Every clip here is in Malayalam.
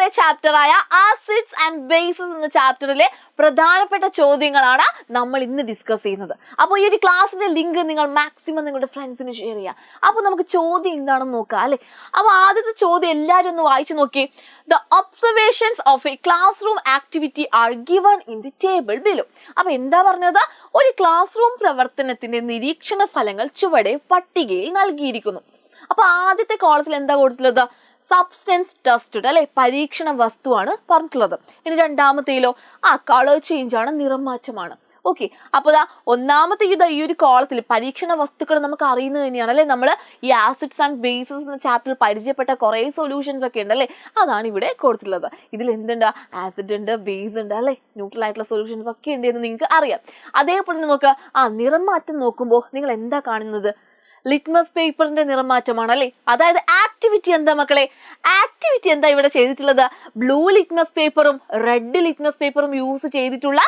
മൂന്നാമത്തെ ചാപ്റ്ററായ ആസിഡ്സ് ആൻഡ് ബേസസ് എന്ന ചാപ്റ്ററിലെ പ്രധാനപ്പെട്ട ചോദ്യങ്ങളാണ് നമ്മൾ ഇന്ന് ഡിസ്കസ് ചെയ്യുന്നത്. അപ്പോൾ ഈ ഒരു ക്ലാസ്സിന്റെ ലിങ്ക് നിങ്ങൾ മാക്സിമം നിങ്ങളുടെ ഫ്രണ്ട്സിന് ഷെയർ ചെയ്യുക. അപ്പോൾ നമുക്ക് ചോദ്യം എന്താണെന്ന് നോക്കാം അല്ലേ. അപ്പോൾ ആദ്യത്തെ ചോദ്യം എല്ലാവരും ഒന്ന് വായിച്ചു നോക്കി. The observations of A class room activity are given in the table below. അപ്പോൾ എന്താ പറഞ്ഞത്? ഒരു ക്ലാസ് റൂം പ്രവർത്തനത്തിന്റെ നിരീക്ഷണ ഫലങ്ങൾ ചുവടെ പട്ടികയിൽ നൽകിയിരിക്കുന്നു. അപ്പൊ ആദ്യത്തെ കോളത്തിൽ എന്താ കൊടുത്തിട്ടുള്ളത്? സബ്സ്റ്റൻസ് ടെസ്റ്റഡ് അല്ലെ, പരീക്ഷണ വസ്തുവാണ് പറഞ്ഞിട്ടുള്ളത്. ഇനി രണ്ടാമത്തേലോ കളർ ചേഞ്ച് ആണ്, നിറം മാറ്റമാണ്. ഓക്കെ, അപ്പൊ ഒന്നാമത്തെ ഈ ഒരു കോളത്തിൽ പരീക്ഷണ വസ്തുക്കൾ നമുക്ക് അറിയുന്നത് തന്നെയാണ് അല്ലെ. നമ്മൾ ഈ ആസിഡ്സ് ആൻഡ് ബേസസ് എന്ന ചാപ്റ്ററിൽ പരിചയപ്പെട്ട കുറെ സൊല്യൂഷൻസ് ഒക്കെ ഉണ്ട് അല്ലെ, അതാണ് ഇവിടെ കൊടുത്തിട്ടുള്ളത്. ഇതിൽ എന്തുണ്ട്? ആസിഡ് ഉണ്ട്, ബേസ് ഉണ്ട് അല്ലെ, ന്യൂട്രൽ ആയിട്ടുള്ള സൊല്യൂഷൻസ് ഒക്കെ ഉണ്ട് എന്ന് നിങ്ങൾക്ക് അറിയാം. അതേപോലെ തന്നെ നോക്കുക, നിറം മാറ്റം നോക്കുമ്പോൾ നിങ്ങൾ എന്താ കാണുന്നത്? ലിറ്റ്മസ് പേപ്പറിന്റെ നിറം മാറ്റമാണ് അല്ലെ. അതായത് ആക്ടിവിറ്റി എന്താ മക്കളെ? ആക്ടിവിറ്റി എന്താ ഇവിടെ ചെയ്തിട്ടുള്ളത്? ബ്ലൂ ലിറ്റ്മസ് പേപ്പറും റെഡ് ലിറ്റ്മസ് പേപ്പറും യൂസ് ചെയ്തിട്ടുള്ള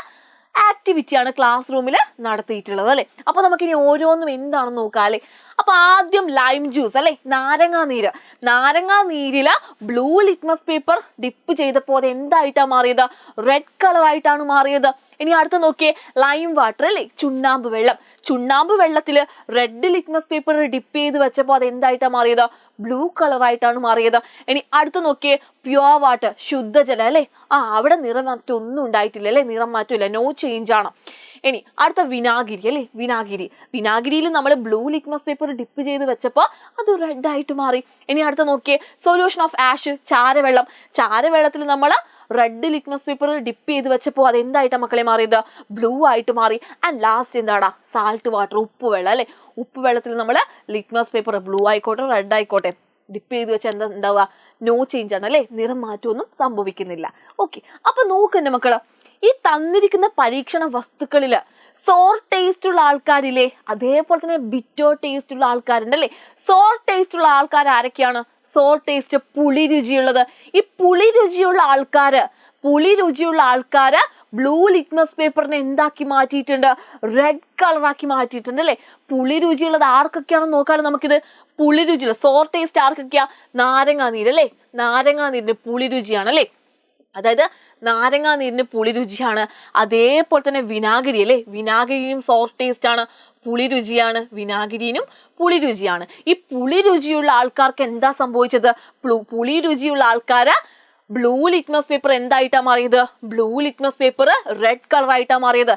ആക്ടിവിറ്റിയാണ് ക്ലാസ് റൂമിൽ നടത്തിയിട്ടുള്ളത് അല്ലെ. അപ്പൊ നമുക്കിനി ഓരോന്നും എന്താണെന്ന് നോക്കാം അല്ലെ. അപ്പൊ ആദ്യം ലൈം ജ്യൂസ് അല്ലെ, നാരങ്ങാനീര്. നാരങ്ങാനീരില് ബ്ലൂ ലിറ്റ്മസ് പേപ്പർ ഡിപ്പ് ചെയ്തപ്പോൾ അത് എന്തായിട്ടാ മാറിയത്? റെഡ് കളർ ആയിട്ടാണ് മാറിയത്. ഇനി അടുത്ത് നോക്കിയേ, ലൈം വാട്ടർ അല്ലെ, ചുണ്ണാമ്പ് വെള്ളം. ചുണ്ണാമ്പ് വെള്ളത്തില് റെഡ് ലിറ്റ്മസ് പേപ്പർ ഡിപ്പ് ചെയ്ത് വെച്ചപ്പോൾ അത് എന്തായിട്ടാ മാറിയത്? ബ്ലൂ കളർ ആയിട്ടാണ് മാറിയത്. ഇനി അടുത്ത് നോക്കിയേ, പ്യുവർ വാട്ടർ, ശുദ്ധജലം അല്ലെ. അവിടെ നിറം മാറ്റം ഒന്നും ഉണ്ടായിട്ടില്ല അല്ലെ, നിറം മാറ്റമില്ല, നോ ചേഞ്ച് ആണ്. ഇനി അടുത്ത വിനാഗിരി അല്ലെ, വിനാഗിരിയിൽ നമ്മൾ ബ്ലൂ ലിറ്റ്മസ് പേപ്പർ ഡിപ്പ് ചെയ്ത് വെച്ചപ്പോൾ അത് റെഡ് ആയിട്ട് മാറി. ഇനി അടുത്ത നോക്കിയേ, സൊല്യൂഷൻ ഓഫ് ആഷ്, ചാരവെള്ളം. ചാരവെള്ളത്തിൽ നമ്മൾ റെഡ് ലിറ്റ്മസ് പേപ്പർ ഡിപ്പ് ചെയ്ത് വെച്ചപ്പോൾ അത് എന്തായിട്ടാ മക്കളെ മാറിയത്? ബ്ലൂ ആയിട്ട് മാറി. ആൻഡ് ലാസ്റ്റ് എന്താടാ? സാൾട്ട് വാട്ടർ, ഉപ്പുവെള്ളം അല്ലെ. ഉപ്പുവെള്ളത്തിൽ നമ്മൾ ലിറ്റ്മസ് പേപ്പർ ബ്ലൂ ആയിക്കോട്ടെ റെഡ് ആയിക്കോട്ടെ ഡിപ്പ് ചെയ്ത് വെച്ചാൽ എന്താ ഉണ്ടാവുക? നോ ചേഞ്ച് ആണ് അല്ലെ, നിറം മാറ്റമൊന്നും സംഭവിക്കുന്നില്ല. ഓക്കെ, അപ്പൊ നോക്കന്നെ മക്കള്, ഈ തന്നിരിക്കുന്ന പരീക്ഷണ വസ്തുക്കളില് സോർ ടേസ്റ്റ് ഉള്ള ആൾക്കാരില്ലേ, അതേപോലെ തന്നെ ബിറ്റർ ടേസ്റ്റ് ഉള്ള ആൾക്കാരുണ്ട് അല്ലെ. സോർ ടേസ്റ്റ് ഉള്ള ആൾക്കാർ ആരൊക്കെയാണ്? സോർ ടേസ്റ്റ്, പുളി രുചിയുള്ളത്. ഈ പുളി രുചിയുള്ള ആൾക്കാര് ബ്ലൂ ലിറ്റ്മസ് പേപ്പറിനെ എന്താക്കി മാറ്റിയിട്ടുണ്ട്? റെഡ് കളറാക്കി മാറ്റിയിട്ടുണ്ട് അല്ലെ. പുളി രുചിയുള്ളത് ആർക്കൊക്കെയാണെന്ന് നോക്കാനും നമുക്കിത്. പുളി രുചിയുള്ള സോർ ടേസ്റ്റ് ആർക്കൊക്കെയാ? നാരങ്ങാനീര് അല്ലെ. നാരങ്ങാനീരിന് പുളി രുചിയാണ് അല്ലെ. അതായത് നാരങ്ങാനീരിന് പുളി രുചിയാണ്. അതേപോലെ തന്നെ വിനാഗിരി അല്ലെ, വിനാഗിരിയും സോർ ടേസ്റ്റ് ആണ്, പുളി രുചിയാണ്. വിനാഗിരിനും പുളി രുചിയാണ്. ഈ പുളി രുചിയുള്ള ആൾക്കാർക്ക് എന്താ സംഭവിച്ചത്? പുളി രുചിയുള്ള ആൾക്കാര് ബ്ലൂ ലിറ്റ്മസ് പേപ്പർ എന്തായിട്ടാ മാറിയത്? Blue litmus paper red colour ആയിട്ടാ മാറിയത്.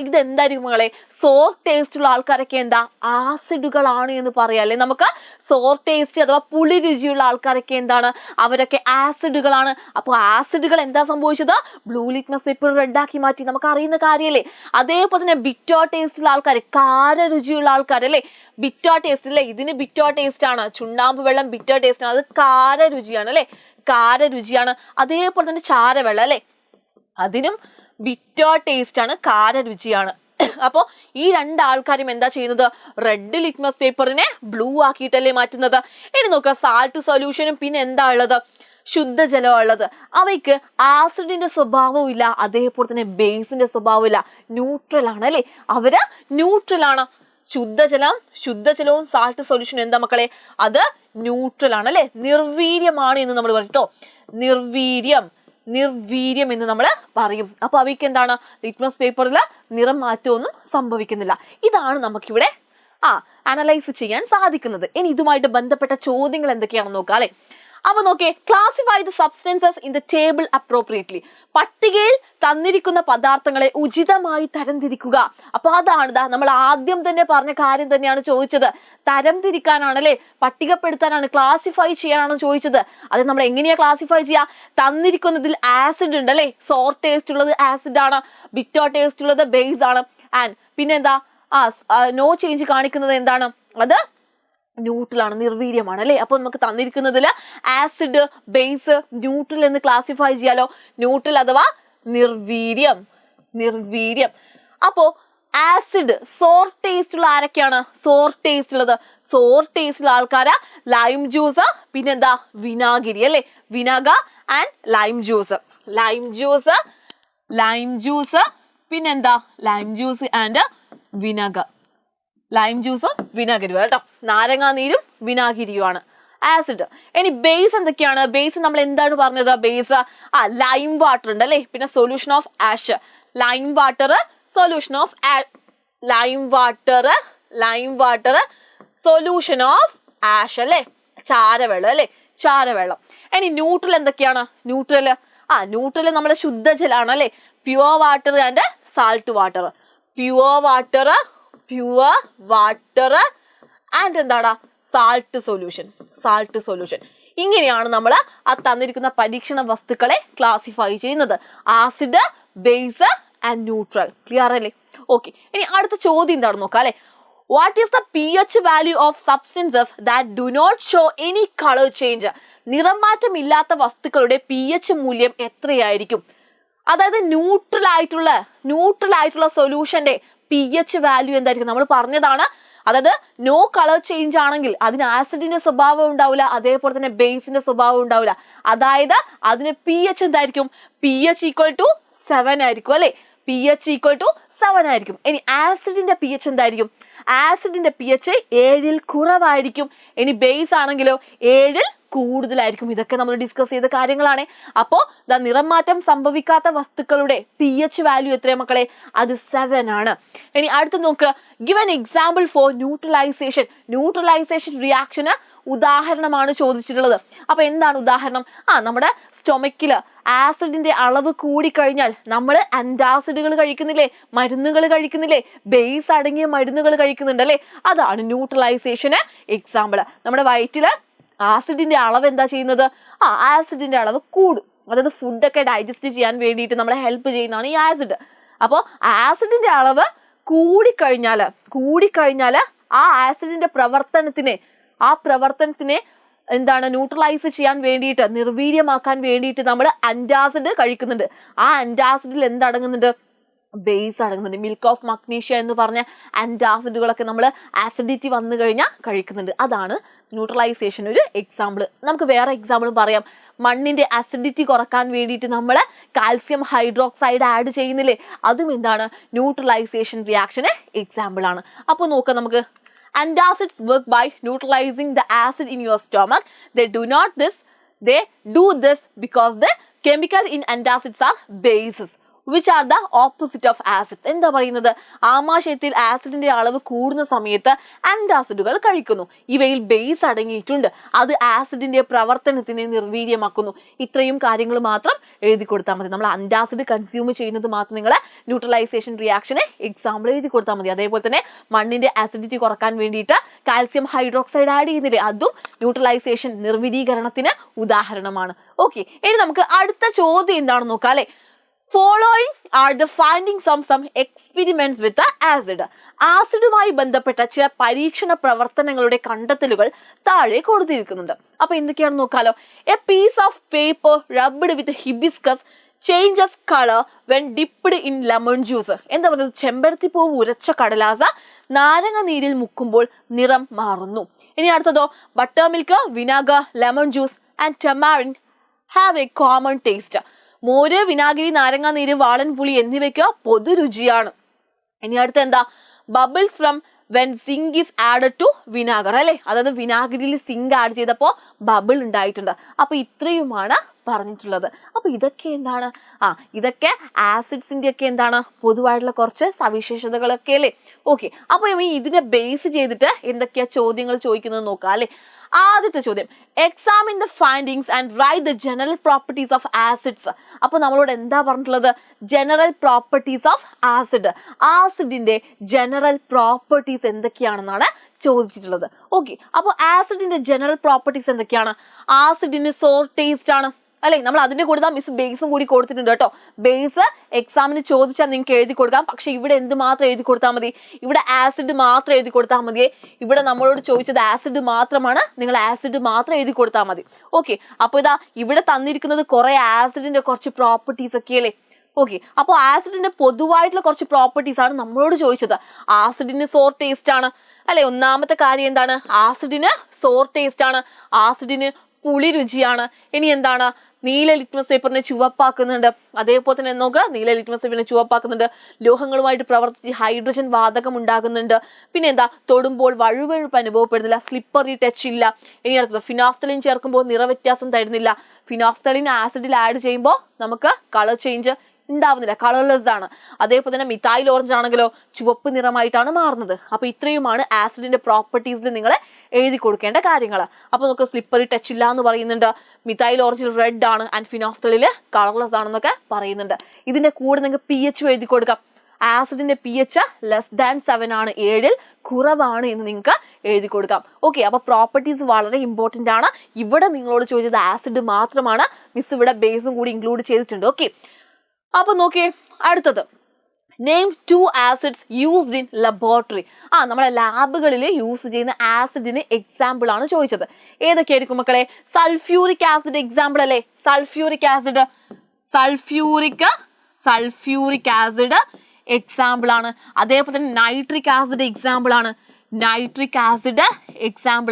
ഇത് എന്തായിരിക്കും മകളെ? സോർ ടേസ്റ്റ് ഉള്ള ആൾക്കാരൊക്കെ എന്താ? ആസിഡുകളാണ് എന്ന് പറയാം അല്ലെ നമുക്ക്. സോർ ടേസ്റ്റ് അഥവാ പുളി രുചിയുള്ള ആൾക്കാരൊക്കെ എന്താണ്? അവരൊക്കെ ആസിഡുകളാണ്. അപ്പോൾ ആസിഡുകൾ എന്താ സംഭവിച്ചത്? ബ്ലൂ ലിറ്റ്മസ് പേപ്പർ റെഡ് ആക്കി മാറ്റി, നമുക്ക് അറിയുന്ന കാര്യമല്ലേ. അതേപോലെ തന്നെ ബിറ്റർ ടേസ്റ്റ് ഉള്ള ആൾക്കാർ, കാര രുചിയുള്ള ആൾക്കാർ അല്ലെ. ബിറ്റർ ടേസ്റ്റ് അല്ലെ, ഇതിന് ബിറ്റർ ടേസ്റ്റ് ആണ്. ചുണ്ണാമ്പ് വെള്ളം ബിറ്റർ ടേസ്റ്റ് ആണ്, അത് കാര രുചിയാണ് അല്ലെ, കാര രുചിയാണ്. അതേപോലെ തന്നെ ചാരവെള്ളം അല്ലെ, അതിനും ബിറ്റർ ടേസ്റ്റ് ആണ്, കാര രുചിയാണ്. അപ്പോ ഈ രണ്ടാൾക്കാരും എന്താ ചെയ്യുന്നത്? റെഡ് ലിറ്റ്മസ് പേപ്പറിനെ ബ്ലൂ ആക്കിയിട്ടല്ലേ മാറ്റുന്നത്. ഇനി നോക്കുക, സാൾട്ട് സൊല്യൂഷനും പിന്നെ എന്താ ഉള്ളത്? ശുദ്ധജലം ഉള്ളത്. അവയ്ക്ക് ആസിഡിന്റെ സ്വഭാവവും ഇല്ല, അതേപോലെ തന്നെ ബേസിന്റെ സ്വഭാവവും ഇല്ല, ന്യൂട്രൽ ആണ് അല്ലെ. അവര് ന്യൂട്രൽ ആണ്. ശുദ്ധജലവും സാൾട്ട് സൊല്യൂഷനും എന്താ മക്കളെ? അത് ന്യൂട്രൽ ആണ് അല്ലെ, നിർവീര്യമാണ് എന്ന് നമ്മൾ പറയും കേട്ടോ. നിർവീര്യം എന്ന് നമ്മൾ പറയും. അപ്പൊ അവയ്ക്ക് എന്താണ്? ലിറ്റ്മസ് പേപ്പറിൽ നിറം മാറ്റമൊന്നും സംഭവിക്കുന്നില്ല. ഇതാണ് നമുക്കിവിടെ അനലൈസ് ചെയ്യാൻ സാധിക്കുന്നത്. ഇനി ഇതുമായിട്ട് ബന്ധപ്പെട്ട ചോദ്യങ്ങൾ എന്തൊക്കെയാണെന്ന് നോക്കാം അല്ലെ. അപ്പൊ നോക്കേ, classify the substances in the table appropriately. പട്ടികയിൽ തന്നിരിക്കുന്ന പദാർത്ഥങ്ങളെ ഉചിതമായി തരംതിരിക്കുക. അപ്പൊ അതാണ് നമ്മൾ ആദ്യം തന്നെ പറഞ്ഞ കാര്യം തന്നെയാണ് ചോദിച്ചത്. തരംതിരിക്കാനാണ് അല്ലെ, പട്ടികപ്പെടുത്താനാണ്, ക്ലാസിഫൈ ചെയ്യാനാണ് ചോദിച്ചത്. അത് നമ്മൾ എങ്ങനെയാ ക്ലാസിഫൈ ചെയ്യുക? തന്നിരിക്കുന്നതിൽ ആസിഡ് ഉണ്ട് അല്ലെ, സോർ ടേസ്റ്റ് ഉള്ളത് ആസിഡ് ആണ്, ബിറ്റർ ടേസ്റ്റ് ഉള്ളത് ബേസ് ആണ്. ആൻഡ് പിന്നെന്താ? നോ ചേഞ്ച് കാണിക്കുന്നത് എന്താണ്? അത് ന്യൂട്രൽ ആണ്, നിർവീര്യമാണ് അല്ലെ. അപ്പൊ നമുക്ക് തന്നിരിക്കുന്നതിൽ ആസിഡ്, ബേസ്, ന്യൂട്രൽ എന്ന് ക്ലാസിഫൈ ചെയ്യാലോ. ന്യൂട്രൽ അഥവാ നിർവീര്യം. അപ്പോ ആസിഡ്, സോർ ടേസ്റ്റ് ഉള്ള ആരൊക്കെയാണ്? സോർ ടേസ്റ്റ് ഉള്ളത്, സോർ ടേസ്റ്റ് ഉള്ള ആൾക്കാര് ലൈം ജ്യൂസ്, പിന്നെന്താ? വിനാഗിരി അല്ലെ. വിനാഗർ ആൻഡ് ലൈം ജ്യൂസ്, പിന്നെന്താ? Lime juice and vinegar. Lime ജ്യൂസും വിനാഗിരിയും കേട്ടോ. നാരങ്ങാനീരും വിനാഗിരിയുമാണ്. ആസിഡ്. ഇനി ബേസ് എന്തൊക്കെയാണ്? ബേസ് നമ്മൾ എന്താണ് പറഞ്ഞത്? ബേസ് ലൈം വാട്ടർ ഉണ്ട് അല്ലെ, പിന്നെ solution of ash, lime water solution of lime water solution of ash അല്ലെ, ചാരവെള്ളം അല്ലെ, ചാരവെള്ളം. ഇനി ന്യൂട്രൽ എന്തൊക്കെയാണ്? ന്യൂട്രൽ നമ്മുടെ ശുദ്ധജലാണ് അല്ലെ, pure water and salt water, pure water and എന്താണ്? Salt solution. ഇങ്ങനെയാണ് നമ്മൾ ആ തന്നിരിക്കുന്ന പരീക്ഷണ വസ്തുക്കളെ ക്ലാസിഫൈ ചെയ്യുന്നത്. Acid, base and neutral. Clear അല്ലേ? ഓക്കെ, ഇനി അടുത്ത ചോദ്യം എന്താണ് നോക്കാം അല്ലെ. What is the pH value of substances that do not show any colour change? നിറമാറ്റം ഇല്ലാത്ത വസ്തുക്കളുടെ pH മൂല്യം എത്രയായിരിക്കും? അതായത് ന്യൂട്രൽ ആയിട്ടുള്ള സൊല്യൂഷന്റെ pH വാല്യൂ എന്തായിരിക്കും? നമ്മൾ പറഞ്ഞതാണ്, അതായത് നോ കളർ ചേഞ്ച് ആണെങ്കിൽ അതിന് ആസിഡിന്റെ സ്വഭാവം ഉണ്ടാവില്ല, അതേപോലെ തന്നെ ബേസിന്റെ സ്വഭാവം ഉണ്ടാവില്ല. അതായത് അതിന് pH എന്തായിരിക്കും? pH = 7 ആയിരിക്കും അല്ലെ, pH = 7 ആയിരിക്കും. ഇനി ആസിഡിന്റെ pH എന്തായിരിക്കും? ആസിഡിന്റെ pH 7ൽ കുറവായിരിക്കും. ഇനി ബേസ് ആണെങ്കിലോ 7ൽ കൂടുതലായിരിക്കും. ഇതൊക്കെ നമ്മൾ ഡിസ്കസ് ചെയ്ത കാര്യങ്ങളാണ്. അപ്പോൾ നിറമാറ്റം സംഭവിക്കാത്ത വസ്തുക്കളുടെ pH വാല്യൂ എത്രയാണ് മക്കളെ? അത് 7 ആണ്. ഇനി അടുത്ത് നോക്ക്, give an example for neutralization റിയാക്ഷന് ഉദാഹരണമാണ് ചോദിച്ചിട്ടുള്ളത്. അപ്പൊ എന്താണ് ഉദാഹരണം? നമ്മുടെ സ്റ്റൊമക്കില് ആസിഡിന്റെ അളവ് കൂടിക്കഴിഞ്ഞാൽ നമ്മൾ ആന്റാസിഡുകൾ കഴിക്കുന്നില്ലേ, മരുന്നുകൾ കഴിക്കുന്നില്ലേ, ബേസ് അടങ്ങിയ മരുന്നുകൾ കഴിക്കുന്നുണ്ട് അല്ലെ, അതാണ് ന്യൂട്രലൈസേഷന് എക്സാമ്പിൾ. നമ്മുടെ വയറ്റില് ആസിഡിന്റെ അളവ് എന്താ ചെയ്യുന്നത്? ആസിഡിന്റെ അളവ് കൂടും. അതായത് ഫുഡൊക്കെ ഡൈജസ്റ്റ് ചെയ്യാൻ വേണ്ടിയിട്ട് നമ്മളെ ഹെൽപ്പ് ചെയ്യുന്നതാണ് ഈ ആസിഡ്. അപ്പോൾ ആസിഡിന്റെ അളവ് കൂടിക്കഴിഞ്ഞാല് ആ ആസിഡിന്റെ പ്രവർത്തനത്തിനെ എന്താണ് ന്യൂട്രലൈസ് ചെയ്യാൻ വേണ്ടിയിട്ട്, നിർവീര്യമാക്കാൻ വേണ്ടിയിട്ട് നമ്മൾ ആന്റാസിഡ് കഴിക്കുന്നുണ്ട്. ആ ആന്റാസിഡിൽ എന്തടങ്ങുന്നുണ്ട്? ബേസ് അടങ്ങുന്നുണ്ട്. മിൽക്ക് ഓഫ് മഗ്നീഷ്യ എന്ന് പറഞ്ഞ ആന്റാസിഡുകളൊക്കെ നമ്മൾ ആസിഡിറ്റി വന്നു കഴിഞ്ഞാൽ കഴിക്കുന്നുണ്ട്. അതാണ് ന്യൂട്രലൈസേഷൻ ഒരു എക്സാമ്പിൾ. നമുക്ക് വേറെ എക്സാമ്പിളും പറയാം. മണ്ണിന്റെ അസിഡിറ്റി കുറക്കാൻ വേണ്ടിയിട്ട് നമ്മൾ കാൽസ്യം ഹൈഡ്രോക്സൈഡ് ആഡ് ചെയ്യുന്നില്ലേ, അതും എന്താണ്? ന്യൂട്രലൈസേഷൻ റിയാക്ഷന് എക്സാമ്പിൾ ആണ്. അപ്പോൾ നോക്കാം നമുക്ക്. Antacids work by neutralizing the acid in your stomach. They do this because the chemical in antacids are bases, which are the opposite of acids. എന്താ പറയുന്നത്? ആമാശയത്തിൽ ആസിഡിന്റെ അളവ് കൂടുന്ന സമയത്ത് ആന്റാസിഡുകൾ കഴിക്കുന്നു. ഇവയിൽ ബേസ് അടങ്ങിയിട്ടുണ്ട്, അത് ആസിഡിന്റെ പ്രവർത്തനത്തിനെ നിർവീര്യമാക്കുന്നു. ഇത്രയും കാര്യങ്ങൾ മാത്രം എഴുതി കൊടുത്താൽ മതി. നമ്മൾ ആന്റാസിഡ് കൺസ്യൂം ചെയ്യുന്നത് മാത്രം നിങ്ങൾ ന്യൂട്രലൈസേഷൻ റിയാക്ഷന് എക്സാമ്പിൾ എഴുതി കൊടുത്താൽ മതി. അതേപോലെ തന്നെ മണ്ണിന്റെ ആസിഡിറ്റി കുറക്കാൻ വേണ്ടിയിട്ട് കാൽസ്യം ഹൈഡ്രോക്സൈഡ് ആഡ് ചെയ്യുന്നില്ലേ, അതും ന്യൂട്രലൈസേഷൻ നിർവീരീകരണത്തിന് ഉദാഹരണമാണ്. ഓക്കെ, ഇനി നമുക്ക് അടുത്ത ചോദ്യം എന്താണെന്ന് നോക്കാം അല്ലെ. Following are the findings of some experiments with the acid. ആസിഡുമായി ബന്ധപ്പെട്ട ചില പരീക്ഷണ പ്രവർത്തനങ്ങളുടെ കണ്ടെത്തലുകൾ താഴെ കൊടുത്തിരിക്കുന്നുണ്ട്. അപ്പൊ എന്തൊക്കെയാണെന്ന് നോക്കാലോ. A piece of paper rubbed with hibiscus changes colour when dipped in lemon juice. എന്താ പറയുന്നത്? ചെമ്പരത്തിപ്പൂവ് ഉരച്ച കടലാസ നാരങ്ങ നീരിൽ മുക്കുമ്പോൾ നിറം മാറുന്നു. ഇനി അടുത്തതോ, buttermilk, vinegar, lemon juice and tamarind have a common taste. മോര്, വിനാഗിരി, നാരങ്ങ നീര്, വാളൻ പുളി എന്നിവയ്ക്ക് പൊതുരുചിയാണ്. ഇനി അടുത്ത എന്താ? Bubbles from when zinc is added to vinegar അല്ലെ, അതായത് വിനാഗിരിയിൽ സിങ്ക് ആഡ് ചെയ്തപ്പോൾ ബബിൾ ഉണ്ടായിട്ടുണ്ട്. അപ്പൊ ഇത്രയുമാണ് പറഞ്ഞിട്ടുള്ളത്. അപ്പൊ ഇതൊക്കെ എന്താണ്? ഇതൊക്കെ ആസിഡ്സിന്റെ ഒക്കെ എന്താണ് പൊതുവായിട്ടുള്ള കുറച്ച് സവിശേഷതകളൊക്കെ അല്ലേ. ഓക്കെ, അപ്പൊ ഇതിനെ ബേസ് ചെയ്തിട്ട് എന്തൊക്കെയാ ചോദ്യങ്ങൾ ചോദിക്കുന്നത് നോക്കാം അല്ലെ. ആദ്യത്തെ ചോദ്യം, examine the findings and write the general properties of acids. അപ്പൊ നമ്മളോട് എന്താ പറഞ്ഞിട്ടുള്ളത്? General properties of acid. ആസിഡിന്റെ ജനറൽ പ്രോപ്പർട്ടീസ് എന്തൊക്കെയാണെന്നാണ് ചോദിച്ചിട്ടുള്ളത്. ഓക്കെ, അപ്പോൾ ആസിഡിന്റെ ജനറൽ പ്രോപ്പർട്ടീസ് എന്തൊക്കെയാണ്? ആസിഡിന് സോർ ടേസ്റ്റ് ആണ് അല്ലെ. നമ്മൾ അതിന്റെ കൂടെ മിസ് ബേസും കൂടി കൊടുത്തിട്ടുണ്ട് കേട്ടോ. ബേസ് എക്സാമിന് ചോദിച്ചാൽ നിങ്ങൾക്ക് എഴുതി കൊടുക്കാം. പക്ഷെ ഇവിടെ എന്ത് മാത്രം എഴുതി കൊടുത്താൽ മതി? ഇവിടെ ആസിഡ് മാത്രം എഴുതി കൊടുത്താൽ മതിയേ. ഇവിടെ നമ്മളോട് ചോദിച്ചത് ആസിഡ് മാത്രമാണ്, നിങ്ങൾ ആസിഡ് മാത്രം എഴുതി കൊടുത്താൽ മതി. ഓക്കെ, അപ്പോൾ ഇതാ ഇവിടെ തന്നിരിക്കുന്നത് കുറെ ആസിഡിന്റെ കുറച്ച് പ്രോപ്പർട്ടീസ് ഒക്കെ അല്ലേ. ഓക്കെ, അപ്പോൾ ആസിഡിന്റെ പൊതുവായിട്ടുള്ള കുറച്ച് പ്രോപ്പർട്ടീസ് ആണ് നമ്മളോട് ചോദിച്ചത്. ആസിഡിന് സോർ ടേസ്റ്റ് ആണ് അല്ലെ. ഒന്നാമത്തെ കാര്യം എന്താണ്? ആസിഡിന് സോർ ടേസ്റ്റ് ആണ്. ആസിഡിന് പുളി രുചിയാണ്. ഇനി എന്താണ്, നീല ലിറ്റ്മസ് പേപ്പറിനെ ചുവപ്പാക്കുന്നുണ്ട്. അതേപോലെ തന്നെ നോക്കുക, നീല ലിറ്റ്മസ് പേപ്പറിനെ ചുവപ്പാക്കുന്നുണ്ട്. ലോഹങ്ങളുമായിട്ട് പ്രവർത്തിച്ച് ഹൈഡ്രജൻ വാതകം ഉണ്ടാകുന്നുണ്ട്. പിന്നെ എന്താ, തൊടുമ്പോൾ വഴുവഴുപ്പ് അനുഭവപ്പെടുന്നില്ല, സ്ലിപ്പറി ടച്ച് ഇല്ല. ഇനി അടുത്തത്, ഫിനാഫ്തലിൻ ചേർക്കുമ്പോൾ നിറവ്യത്യാസം തരുന്നില്ല. ഫിനാഫ്തലിൻ ആസിഡിൽ ആഡ് ചെയ്യുമ്പോൾ നമുക്ക് കളർ ചേഞ്ച് ഉണ്ടാവുന്നില്ല, കളർലെസ് ആണ്. അതേപോലെ തന്നെ മിഥൈൽ ഓറഞ്ച് ആണെങ്കിലോ ചുവപ്പ് നിറമായിട്ടാണ് മാറുന്നത്. അപ്പൊ ഇത്രയുമാണ് ആസിഡിന്റെ പ്രോപ്പർട്ടീസിൽ നിങ്ങൾ എഴുതി കൊടുക്കേണ്ട കാര്യങ്ങൾ. അപ്പൊ നമുക്ക് സ്ലിപ്പറി ടച്ച് ഇല്ല എന്ന് പറയുന്നുണ്ട്, മിഥൈൽ ഓറഞ്ചിൽ റെഡ് ആണ് ആൻഡ് ഫിനോഫ്തലിൽ കളർലെസ് ആണെന്നൊക്കെ പറയുന്നുണ്ട്. ഇതിന്റെ കൂടെ നിങ്ങൾക്ക് pH എഴുതി കൊടുക്കാം. ആസിഡിന്റെ pH <7 ആണ്, 7 കുറവാണ് എന്ന് നിങ്ങൾക്ക് എഴുതി കൊടുക്കാം. ഓക്കെ, അപ്പൊ പ്രോപ്പർട്ടീസ് വളരെ ഇമ്പോർട്ടന്റ് ആണ്. ഇവിടെ നിങ്ങളോട് ചോദിച്ചത് ആസിഡ് മാത്രമാണ്, മിസ് ഇവിടെ ബേസും കൂടി ഇൻക്ലൂഡ് ചെയ്തിട്ടുണ്ട്. ഓക്കെ, അപ്പൊ നോക്കിയേ അടുത്തത്, name 2 acids used in laboratory. നമ്മളെ ലാബുകളിൽ യൂസ് ചെയ്യുന്ന ആസിഡിന് എക്സാമ്പിൾ ആണ് ചോദിച്ചത്. ഏതൊക്കെയായിരിക്കും മക്കളെ? സൾഫ്യൂറിക് ആസിഡ് എക്സാമ്പിൾ അല്ലേ? സൾഫ്യൂറിക് ആസിഡ് എക്സാമ്പിൾ ആണ്. അതേപോലെ തന്നെ നൈട്രിക് ആസിഡ് എക്സാമ്പിൾ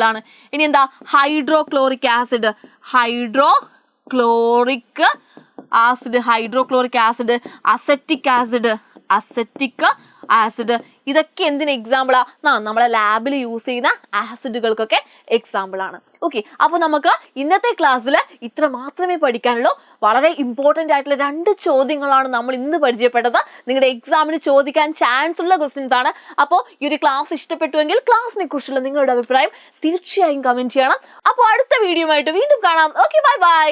ആണ്. ഇനി എന്താ, ഹൈഡ്രോക്ലോറിക് ആസിഡ്, അസറ്റിക് ആസിഡ് ഇതൊക്കെ എന്തിന് എക്സാമ്പിളാ? നമ്മളെ ലാബിൽ യൂസ് ചെയ്യുന്ന ആസിഡുകൾക്കൊക്കെ എക്സാമ്പിൾ ആണ്. ഓക്കെ, അപ്പോൾ നമുക്ക് ഇന്നത്തെ ക്ലാസ്സിൽ ഇത്ര മാത്രമേ പഠിക്കാനുള്ളൂ. വളരെ ഇമ്പോർട്ടൻ്റ് ആയിട്ടുള്ള 2 ചോദ്യങ്ങളാണ് നമ്മൾ ഇന്ന് പരിചയപ്പെട്ടത്. നിങ്ങളുടെ എക്സാമിന് ചോദിക്കാൻ ചാൻസ് ഉള്ള ക്വസ്റ്റ്യൻസ് ആണ്. അപ്പോൾ ഈ ഒരു ക്ലാസ് ഇഷ്ടപ്പെട്ടുവെങ്കിൽ ക്ലാസ്സിനെ കുറിച്ചുള്ള നിങ്ങളുടെ അഭിപ്രായം തീർച്ചയായും കമന്റ് ചെയ്യണം. അപ്പോൾ അടുത്ത വീഡിയോ ആയിട്ട് വീണ്ടും കാണാം. Okay, bye bye.